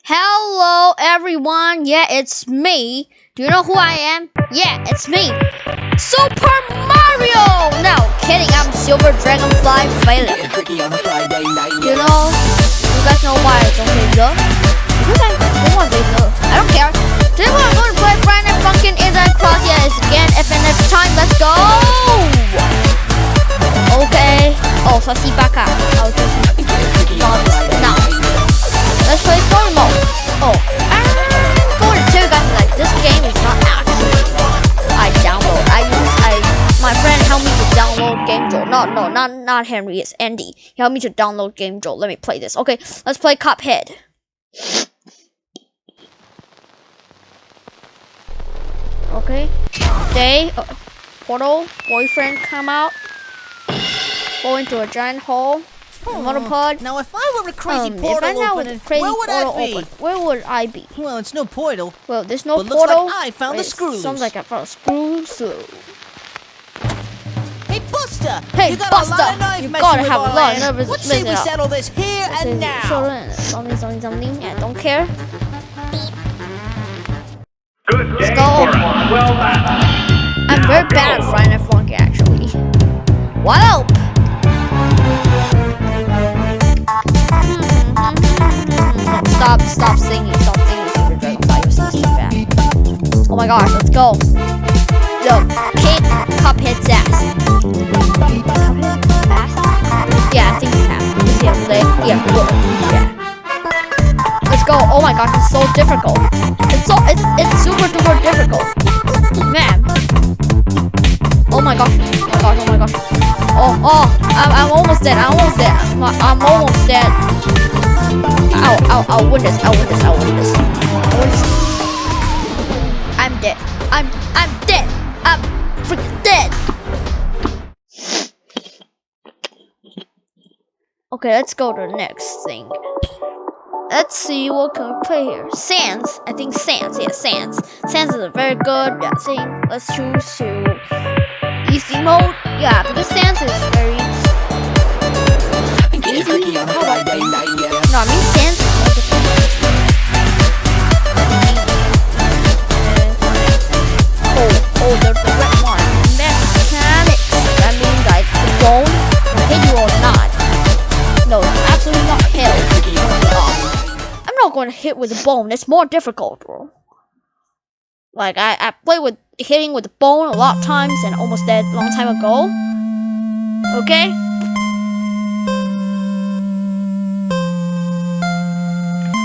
Hello everyone, yeah, it's me. Do you know who I am? Yeah, it's me. Super Mario! No, kidding, I'm Silver Dragonfly Failure. You guys know why I don't play love? Because I don't want to play love. I don't care. Today we're going to play FNF Funkin' Inside Cross. Yeah, it's again FNF time. Let's go! Okay. Oh, so see back up. I'll just not now. Let's play story mode. Oh, I'm going to tell you guys like this game is not actually I download. My friend helped me to download Game Jolt. Not Henry. It's Andy. He helped me to download Game Jolt. Let me play this. Okay, let's play Cuphead. Okay. Day. Portal. Boyfriend come out. Go into a giant hole. Monopod. Now, if I were a crazy portal opener, where would I be? Where would I be? Well, it's no portal. Well, there's no but portal. Looks like I found the screws. Sounds like I found a screw. So. Hey, Buster! Hey, you got Buster! A lot of knife You gotta have a lot of nervous. Let's say we settle this here and now. Something. Yeah, don't care. Good Let's day, go. well done. I'm very bad at FNF Funky actually. What up? Stop singing. Stop singing. Super Dragonfly. You're so bad. Oh my gosh, let's go. Yo, kick Cuphead's ass. Yeah, I think he has. Yeah, good. Yeah. Let's go. Oh my gosh, it's so difficult. It's super duper difficult. Man. Oh my gosh. Oh, I'm almost dead. I'm almost dead. I'll win this. I'm dead. I'm dead. I'm freaking dead. Okay, let's go to the next thing. Let's see what can we play here. Sans. I think Sans. Yeah, Sans. Sans is a very good thing. Let's choose to easy mode. Yeah, because Sans is very easy. No, I mean Sans is more difficult. Oh, the red one. Mechanics. That means like the bone will hit you or not. No, absolutely not hit. I'm not going to hit with a bone. It's more difficult, bro. Like I played with hitting with the bone a lot of times and almost dead a long time ago. Okay.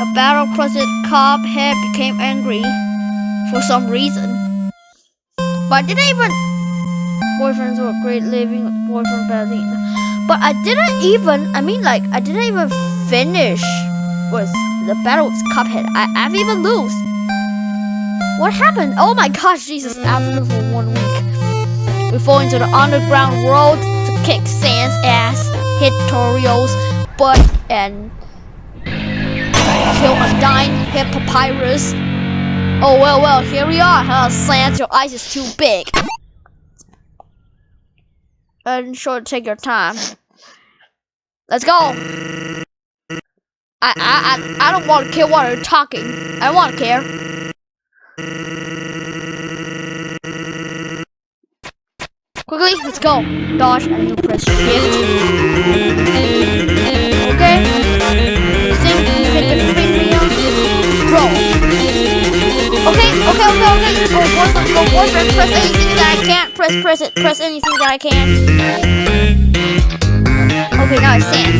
A battle-crusted Cuphead became angry for some reason. But I didn't even boyfriends were great living with boyfriend badly. But I didn't even finish with the battle with Cuphead. I've even lose. What happened? Oh my gosh, Jesus, I've been for 1 week. We fall into the underground world to kick Sans ass, hit Torio's butt, and kill Undyne, hit Papyrus. Oh well, here we are, huh? Sans, your eyes is too big. And sure, take your time. Let's go. I don't want to care what you're talking. I don't want to care. Quickly, let's go. Dodge and you press shift. Okay. You think you hit the premium? Roll. Okay. Oh, boyfriend, press anything that I can. Press anything that I can. Okay, now it's Sans.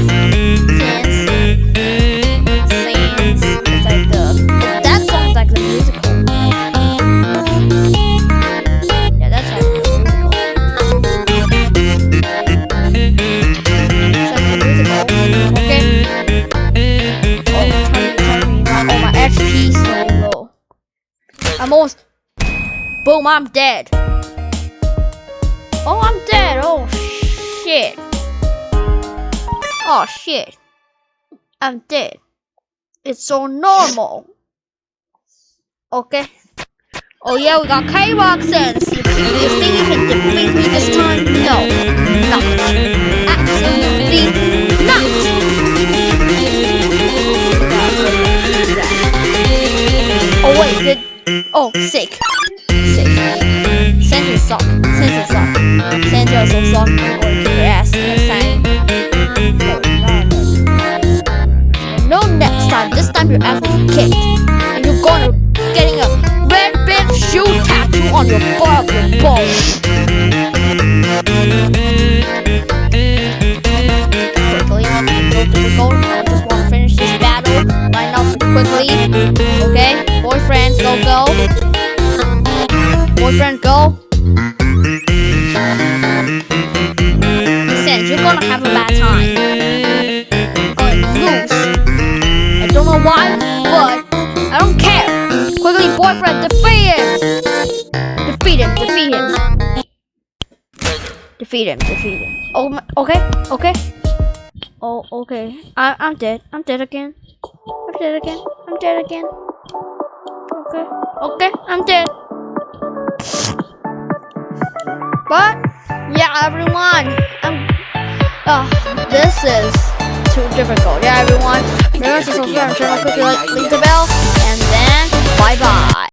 It's like that song's like the musical. Yeah, that's like the musical. It's like the musical. Okay. Oh, my HP is so low. I'm almost. Boom, I'm dead. Oh, I'm dead. Oh, shit. Oh, shit. I'm dead. It's so normal. Okay. Oh, yeah, we got K-Rock sense. You think you can defeat me this time? No. Not. Absolutely not. wait, oh, sick. Send you suck. Send you also suck. I'm going to kick your ass next time. No, next time. This time your ass will be kicked. And you're gonna getting a red big shoe tattoo on your butt of your balls. Quickly, no difficult. I just want to finish this battle right now quickly. Okay, boyfriend, go. Boyfriend, go. Listen, you're gonna have a bad time. Lose. I don't know why, but I don't care. Quickly, boyfriend, defeat him. Oh, okay. Oh, okay. I'm dead. I'm dead again. Okay, I'm dead. But yeah, everyone, this is too difficult. Yeah, everyone, remember to subscribe and turn on quickly, leave the bell, and then bye bye.